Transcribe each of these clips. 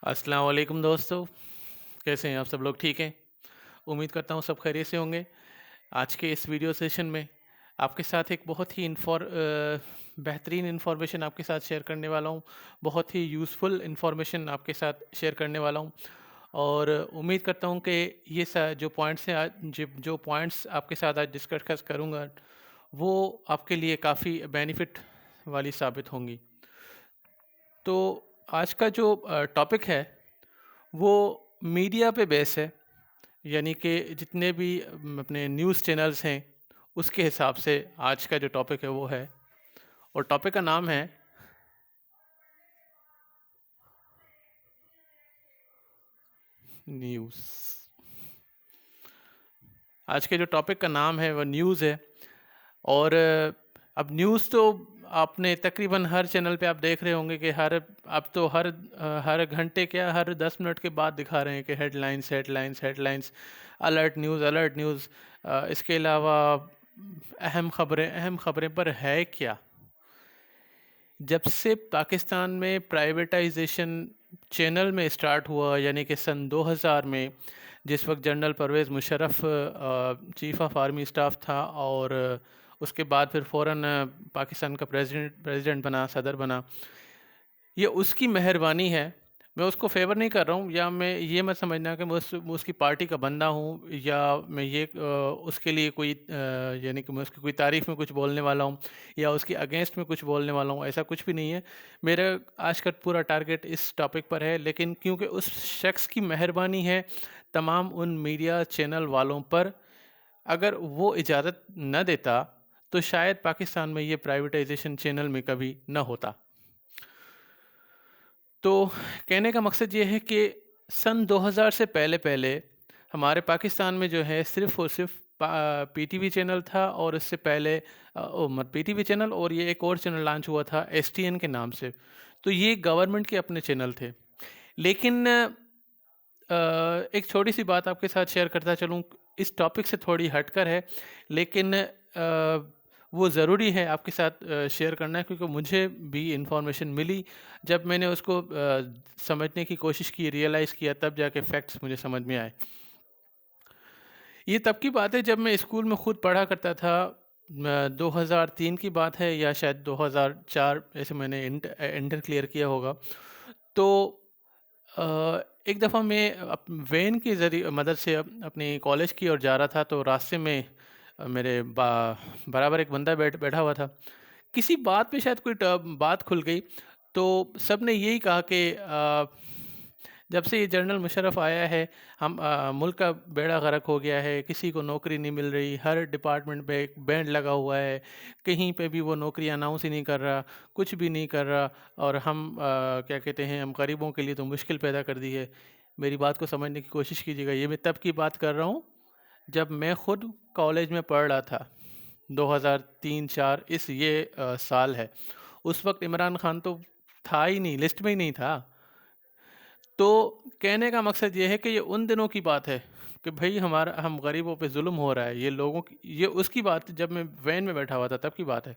अस्सलाम वालेकुम दोस्तों, कैसे हैं आप सब लोग? ठीक हैं? उम्मीद करता हूँ सब खैरियत से होंगे। आज के इस वीडियो सेशन में आपके साथ एक बहुत ही बेहतरीन इन्फॉर्मेशन आपके साथ शेयर करने वाला हूँ। बहुत ही यूज़फुल इन्फॉर्मेशन आपके साथ शेयर करने वाला हूँ और उम्मीद करता हूँ कि ये जो पॉइंट्स हैं आज जो पॉइंट्स आपके साथ आज डिस्कस करूँगा, वो आपके लिए काफ़ी बेनिफिट वाली साबित होंगी। तो आज का जो टॉपिक है वो मीडिया पे बेस है, यानी कि जितने भी अपने न्यूज़ चैनल्स हैं उसके हिसाब से आज का जो टॉपिक है वो है। और टॉपिक का नाम है न्यूज़। आज के जो टॉपिक का नाम है वो न्यूज़ है। और अब न्यूज़ तो आपने तकरीबन हर चैनल पे आप देख रहे होंगे कि अब तो हर घंटे क्या हर 10 मिनट के बाद दिखा रहे हैं कि headlines headlines headlines, alert news. इसके अलावा अहम खबरें पर है क्या। जब से पाकिस्तान में प्राइवेटाइजेशन चैनल में स्टार्ट हुआ, यानी कि सन 2000 में, जिस वक्त General Pervez Musharraf chief of army staff था और उसके बाद फिर फ़ौरन पाकिस्तान का प्रेसिडेंट बना, सदर बना। ये उसकी मेहरबानी है। मैं उसको फ़ेवर नहीं कर रहा हूँ, या मैं ये मत समझना कि मैं उसकी पार्टी का बंदा हूँ, या मैं उसके लिए यानी कि मैं उसकी कोई तारीफ़ में कुछ बोलने वाला हूँ या उसके अगेंस्ट में कुछ बोलने वाला हूँ, ऐसा कुछ भी नहीं है। मेरा आज का पूरा टारगेट इस टॉपिक पर है, लेकिन क्योंकि उस शख्स की मेहरबानी है तमाम उन मीडिया चैनल वालों पर, अगर वो इजाज़त न देता तो शायद पाकिस्तान में ये प्राइवेटाइजेशन चैनल में कभी न होता। तो कहने का मकसद ये है कि सन 2000 से पहले हमारे पाकिस्तान में जो है सिर्फ़ और सिर्फ़ पीटीवी चैनल था, और इससे पहले पीटीवी चैनल, और ये एक और चैनल लॉन्च हुआ था एसटीएन के नाम से। तो ये गवर्नमेंट के अपने चैनल थे। लेकिन एक छोटी-सी बात आपके साथ शेयर करता चलूँ, इस टॉपिक से थोड़ी हटकर है, लेकिन वो ज़रूरी है आपके साथ शेयर करना, क्योंकि मुझे भी इन्फॉर्मेशन मिली। जब मैंने उसको समझने की कोशिश की, रियलाइज़ किया, तब जाके फैक्ट्स मुझे समझ में आए। ये तब की बात है जब मैं स्कूल में खुद पढ़ा करता था। 2003 की बात है, या शायद 2004 ऐसे मैंने इंटर क्लियर किया होगा। तो एक दफ़ा मैं वैन के ज़रिए मदद से अपनी कॉलेज की ओर जा रहा था, तो रास्ते में मेरे बराबर एक बंदा बैठा हुआ था। किसी बात पे शायद बात खुल गई, तो सब ने यही कहा कि जब से ये जनरल मुशर्रफ आया है, मुल्क का बेड़ा गर्क हो गया है, किसी को नौकरी नहीं मिल रही, हर डिपार्टमेंट पे एक बैंड लगा हुआ है, कहीं पे भी वो नौकरी अनाउंस ही नहीं कर रहा, कुछ भी नहीं कर रहा, और क्या कहते हैं, हम गरीबों के लिए तो मुश्किल पैदा कर दी है। मेरी बात को समझने की कोशिश कीजिएगा, ये मैं तब की बात कर रहा हूँ जब मैं खुद कॉलेज में पढ़ रहा था। 2003-4 साल है। उस वक्त इमरान खान तो था ही नहीं, लिस्ट में ही नहीं था। तो कहने का मकसद ये है कि ये उन दिनों की बात है कि भाई हमारा हम गरीबों पे जुल्म हो रहा है, ये उसकी बात जब मैं वैन में बैठा हुआ था तब की बात है।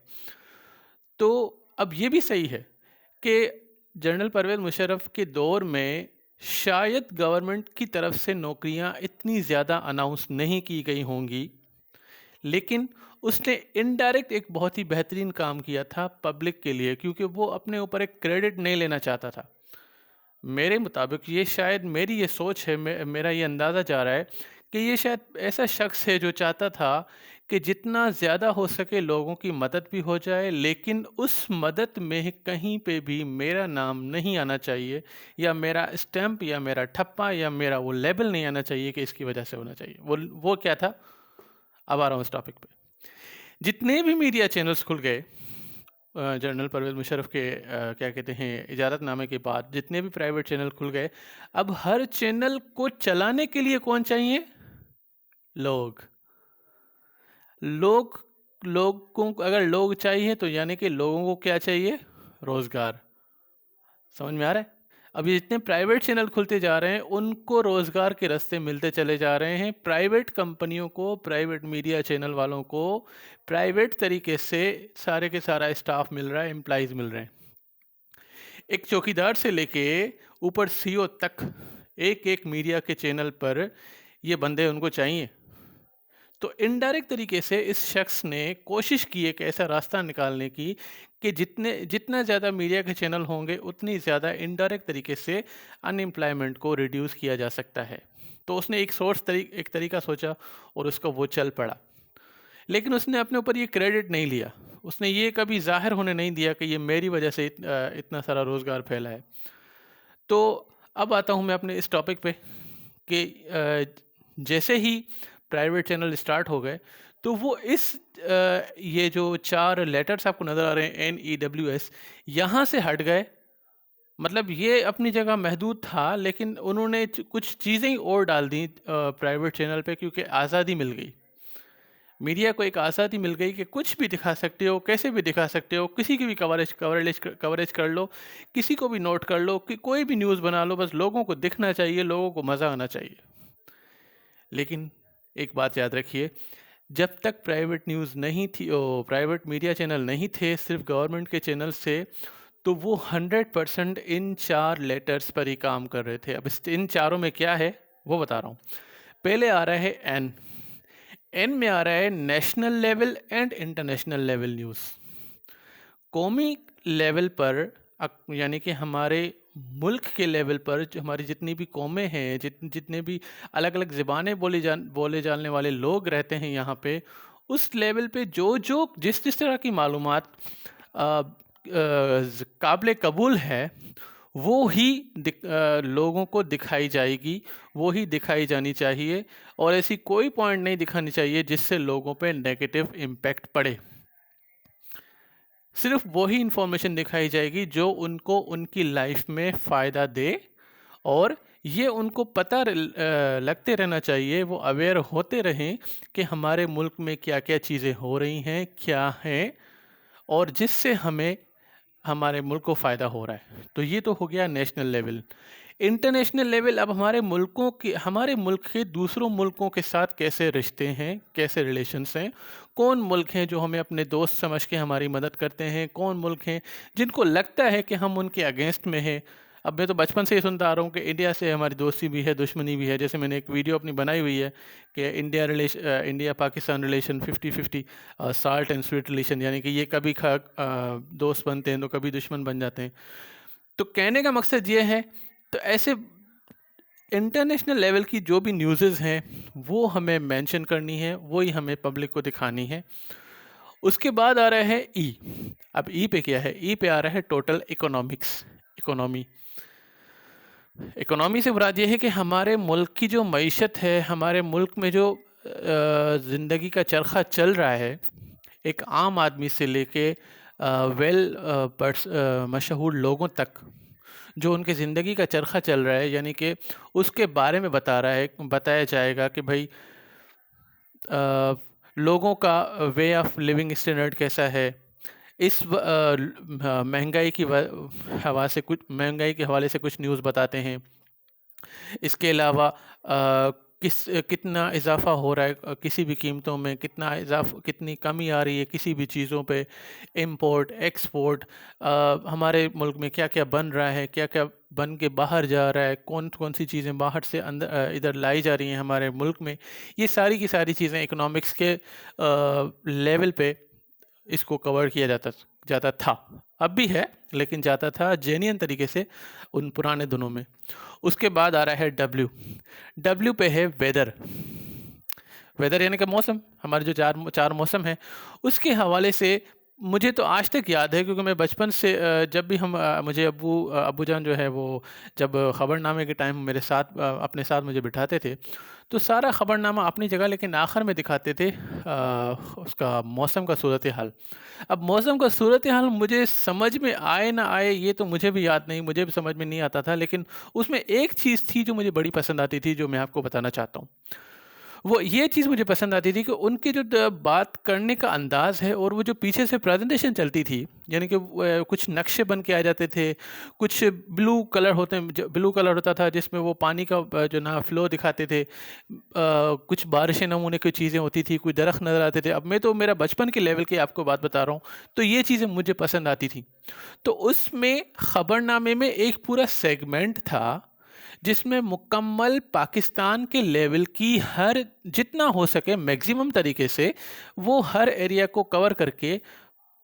तो अब ये भी सही है कि जनरल परवेज़ मुशर्रफ के दौर में शायद गवर्नमेंट की तरफ से नौकरियां इतनी ज़्यादा अनाउंस नहीं की गई होंगी, लेकिन उसने इनडायरेक्ट एक बहुत ही बेहतरीन काम किया था पब्लिक के लिए, क्योंकि वो अपने ऊपर एक क्रेडिट नहीं लेना चाहता था। मेरे मुताबिक ये शायद मेरी ये सोच है, मेरा ये अंदाज़ा जा रहा है कि ये शायद ऐसा शख्स है जो चाहता था कि जितना ज़्यादा हो सके लोगों की मदद भी हो जाए, लेकिन उस मदद में कहीं पे भी मेरा नाम नहीं आना चाहिए, या मेरा स्टैम्प या मेरा ठप्पा या मेरा वो लेबल नहीं आना चाहिए कि इसकी वजह से होना चाहिए। वो क्या था? अब आ रहा हूँ इस टॉपिक पे। जितने भी मीडिया चैनल्स खुल गए जनरल परवेज़ मुशर्रफ के क्या कहते हैं इजाज़तनामे के बाद, जितने भी प्राइवेट चैनल खुल गए, अब हर चैनल को चलाने के लिए कौन चाहिए? लोग। लोग लोगों को अगर लोग चाहिए तो यानी कि लोगों को क्या चाहिए? रोज़गार। समझ में आ रहा है? अब ये जितने प्राइवेट चैनल खुलते जा रहे हैं, उनको रोज़गार के रास्ते मिलते चले जा रहे हैं। प्राइवेट कंपनियों को, प्राइवेट मीडिया चैनल वालों को प्राइवेट तरीके से सारे के सारा स्टाफ मिल रहा है, एम्प्लॉइज़ मिल रहे हैं। एक चौकीदार से लेके ऊपर सीईओ तक एक-एक मीडिया के चैनल पर ये बंदे उनको चाहिए। तो इनडायरेक्ट तरीके से इस शख्स ने कोशिश की एक ऐसा रास्ता निकालने की कि जितना ज़्यादा मीडिया के चैनल होंगे उतनी ज़्यादा इनडायरेक्ट तरीके से अनएम्प्लॉयमेंट को रिड्यूस किया जा सकता है। तो उसने एक तरीका सोचा और उसका वो चल पड़ा। लेकिन उसने अपने ऊपर ये क्रेडिट नहीं लिया। उसने ये कभी ज़ाहिर होने नहीं दिया कि ये मेरी वजह से इतना सारा रोज़गार फैला है। तो अब आता हूँ मैं अपने इस टॉपिक पे कि जैसे ही प्राइवेट चैनल स्टार्ट हो गए तो वो ये जो 4 लेटर्स आपको नज़र आ रहे हैं NEWS, यहाँ से हट गए। मतलब ये अपनी जगह महदूद था, लेकिन उन्होंने कुछ चीज़ें ही और डाल दी प्राइवेट चैनल पे, क्योंकि आज़ादी मिल गई। मीडिया को एक आज़ादी मिल गई कि कुछ भी दिखा सकते हो, कैसे भी दिखा सकते हो, किसी की भी कवरेज कर लो, किसी को भी नोट कर लो, कि कोई भी न्यूज़ बना लो, बस लोगों को दिखना चाहिए, लोगों को मज़ा आना चाहिए। लेकिन एक बात याद रखिए, जब तक प्राइवेट न्यूज़ नहीं थी, प्राइवेट मीडिया चैनल नहीं थे, सिर्फ गवर्नमेंट के चैनल से, तो वो 100% इन 4 लेटर्स पर ही काम कर रहे थे। अब इन चारों में क्या है वो बता रहा हूँ। पहले आ रहा है एन में आ रहा है national level and international level news. कौमी लेवल पर यानी कि हमारे मुल्क के लेवल पर जो हमारी जितनी भी कौमें हैं, जितने भी अलग अलग ज़बानें बोले जाने वाले लोग रहते हैं यहाँ पे, उस लेवल पे जिस तरह की मालूमात काबिल कबूल है, वो ही लोगों को दिखाई जाएगी, वो ही दिखाई जानी चाहिए। और ऐसी कोई पॉइंट नहीं दिखानी चाहिए जिससे लोगों पे नेगेटिव इम्पैक्ट पड़े। सिर्फ वही इंफॉर्मेशन दिखाई जाएगी जो उनको उनकी लाइफ में फ़ायदा दे, और ये उनको पता लगते रहना चाहिए, वो अवेयर होते रहें कि हमारे मुल्क में क्या क्या चीज़ें हो रही हैं, क्या हैं, और जिससे हमें हमारे मुल्क को फ़ायदा हो रहा है। तो ये तो हो गया नेशनल लेवल। इंटरनेशनल लेवल, अब हमारे मुल्क के दूसरों मुल्कों के साथ कैसे रिश्ते हैं, कैसे रिलेशंस हैं, कौन मुल्क हैं जो हमें अपने दोस्त समझ के हमारी मदद करते हैं, कौन मुल्क हैं जिनको लगता है कि हम उनके अगेंस्ट में हैं। अब मैं तो बचपन से ही सुनता आ रहा हूँ कि इंडिया से हमारी दोस्ती भी है, दुश्मनी भी है। जैसे मैंने एक वीडियो अपनी बनाई हुई है कि India Pakistan relation 50-50, salt and sweet relation, यानी कि ये कभी दोस्त बनते हैं तो कभी दुश्मन बन जाते हैं। तो कहने का मकसद ये है, तो ऐसे इंटरनेशनल लेवल की जो भी न्यूज़ेज़ हैं वो हमें मेंशन करनी है, वो ही हमें पब्लिक को दिखानी है। उसके बाद आ रहा है अब ई पे क्या है? ई पे आ रहा है टोटल इकोनॉमी से मुराद ये है कि हमारे मुल्क की जो मईशत है, हमारे मुल्क में जो ज़िंदगी का चरखा चल रहा है, एक आम आदमी से लेके मशहूर लोगों तक, जो उनकी ज़िंदगी का चरखा चल रहा है, यानी कि उसके बारे में बताया जाएगा कि भाई लोगों का वे ऑफ लिविंग स्टैंडर्ड कैसा है। इस महंगाई के हवाले से कुछ न्यूज़ बताते हैं। इसके अलावा कितना इजाफ़ा हो रहा है किसी भी कीमतों में, कितनी कमी आ रही है किसी भी चीज़ों पे, इंपोर्ट एक्सपोर्ट, हमारे मुल्क में क्या क्या बन रहा है, क्या क्या बन के बाहर जा रहा है, कौन कौन सी चीज़ें बाहर से अंदर इधर लाई जा रही हैं हमारे मुल्क में। ये सारी की सारी चीज़ें इकोनॉमिक्स के लेवल पे इसको कवर किया जाता था, अब भी है, लेकिन जाता था जेन्युइन तरीके से उन पुराने दिनों में। उसके बाद आ रहा है डब्ल्यू पे है वेदर यानी कि मौसम। हमारे जो चार मौसम है, उसके हवाले से मुझे तो आज तक याद है, क्योंकि मैं बचपन से जब भी मुझे अब्बू जान जो है वो जब ख़बरनामे के टाइम मेरे साथ अपने साथ मुझे बिठाते थे, तो सारा ख़बरनामा अपनी जगह, लेकिन आखिर में दिखाते थे उसका मौसम का सूरत हाल। अब मौसम का सूरत हाल मुझे समझ में आए ना आए ये तो मुझे भी याद नहीं, मुझे भी समझ में नहीं आता था, लेकिन उसमें एक चीज़ थी जो मुझे बड़ी पसंद आती थी, जो मैं आपको बताना चाहता हूँ। वो ये चीज़ मुझे पसंद आती थी कि उनके जो बात करने का अंदाज़ है और वो जो पीछे से प्रेजेंटेशन चलती थी, यानी कि कुछ नक्शे बन के आ जाते थे, कुछ ब्लू कलर होते हैं, जो ब्लू कलर होता था जिसमें वो पानी का जो ना फ्लो दिखाते थे, कुछ बारिशें नमूने की चीज़ें होती थी, कोई दरख्त नज़र आते थे। अब मैं तो मेरा बचपन के लेवल की आपको बात बता रहा हूँ, तो ये चीज़ें मुझे पसंद आती थी। तो उसमें खबरनामे में एक पूरा सेगमेंट था जिसमें मुकम्मल पाकिस्तान के लेवल की हर जितना हो सके मैक्सिमम तरीके से वो हर एरिया को कवर करके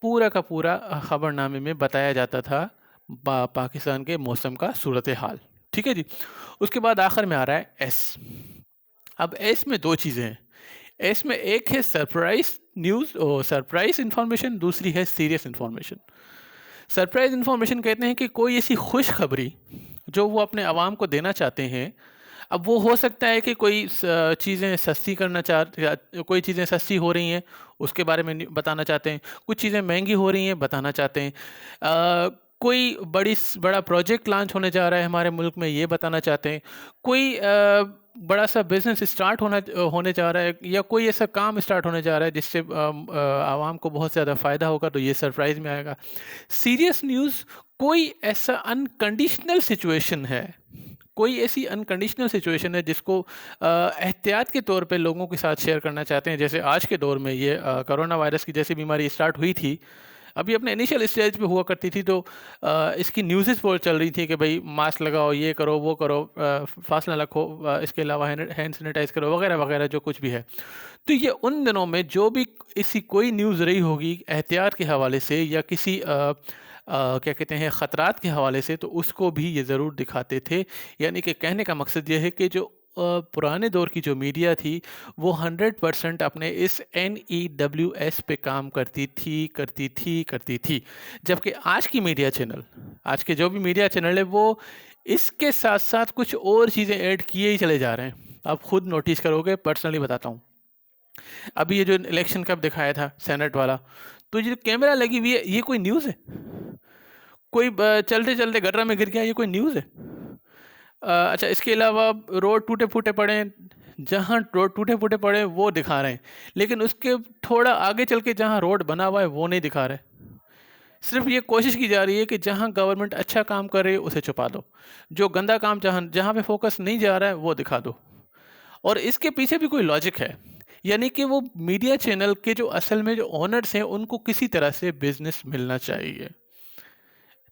पूरा का पूरा खबरनामे में बताया जाता था पाकिस्तान के मौसम का सूरत हाल। ठीक है जी। उसके बाद आखिर में आ रहा है एस। अब एस में दो चीज़ें हैं। एस में एक है सरप्राइज न्यूज़ और सरप्राइज इंफॉर्मेशन, दूसरी है सीरियस इंफॉर्मेशन। सरप्राइज इंफॉर्मेशन कहते हैं कि कोई ऐसी खुश खबरी जो वो अपने आवाम को देना चाहते हैं। अब वो हो सकता है कि कोई चीज़ें सस्ती करना कोई चीज़ें सस्ती हो रही हैं उसके बारे में बताना चाहते हैं, कुछ चीज़ें महंगी हो रही हैं बताना चाहते हैं, कोई बड़ा प्रोजेक्ट लॉन्च होने जा रहा है हमारे मुल्क में ये बताना चाहते हैं, कोई बड़ा सा बिजनेस स्टार्ट होने जा रहा है या कोई ऐसा काम स्टार्ट होने जा रहा है जिससे आवाम को बहुत ज़्यादा फ़ायदा होगा, तो ये सरप्राइज़ में आएगा। सीरियस न्यूज़ कोई ऐसा अनकंडीशनल सिचुएशन है, कोई ऐसी अनकंडीशनल सिचुएशन है जिसको एहतियात के तौर पे लोगों के साथ शेयर करना चाहते हैं। जैसे आज के दौर में ये कोरोना वायरस की जैसी बीमारी स्टार्ट हुई थी, अभी अपने इनिशियल स्टेज पे हुआ करती थी, तो इसकी न्यूज़ेस बहुत चल रही थी कि भाई मास्क लगाओ, ये करो, वो करो, फासला रखो, इसके अलावा हैंड सैनिटाइज करो, वगैरह वगैरह जो कुछ भी है। तो ये उन दिनों में जो भी ऐसी कोई न्यूज़ रही होगी एहतियात के हवाले से या किसी क्या कहते हैं ख़तरात के हवाले से, तो उसको भी ये ज़रूर दिखाते थे। यानी कि कहने का मकसद ये है कि जो पुराने दौर की जो मीडिया थी वो 100% अपने इस NEWS पे काम करती थी। जबकि आज की मीडिया चैनल, आज के जो भी मीडिया चैनल है वो इसके साथ साथ कुछ और चीज़ें ऐड किए ही चले जा रहे हैं। आप खुद नोटिस करोगे, पर्सनली बताता हूँ। अभी ये जो इलेक्शन कब दिखाया था सेनेट वाला, तो ये जो कैमरा लगी हुई है ये कोई न्यूज़ है? कोई चलते चलते गड्ढा में गिर गया, ये कोई न्यूज़ है? अच्छा, इसके अलावा रोड टूटे फूटे पड़े हैं, जहाँ रोड टूटे फूटे पड़े हैं वो दिखा रहे हैं, लेकिन उसके थोड़ा आगे चल के जहाँ रोड बना हुआ है वो नहीं दिखा रहे। सिर्फ ये कोशिश की जा रही है कि जहाँ गवर्नमेंट अच्छा काम कर रही है उसे छुपा दो, जो गंदा काम जहाँ जहाँ पे फोकस नहीं जा रहा है वो दिखा दो। और इसके पीछे भी कोई लॉजिक है, यानी कि वो मीडिया चैनल के जो असल में जो ओनर्स हैं उनको किसी तरह से बिजनेस मिलना चाहिए।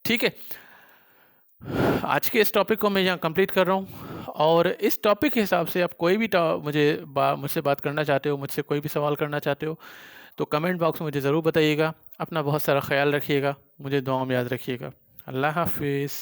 ठीक है, आज के इस टॉपिक को मैं यहाँ कंप्लीट कर रहा हूँ, और इस टॉपिक के हिसाब से आप कोई भी मुझसे बात करना चाहते हो, मुझसे कोई भी सवाल करना चाहते हो, तो कमेंट बॉक्स में मुझे ज़रूर बताइएगा। अपना बहुत सारा ख्याल रखिएगा, मुझे दुआ में याद रखिएगा। अल्लाह हाफिज़।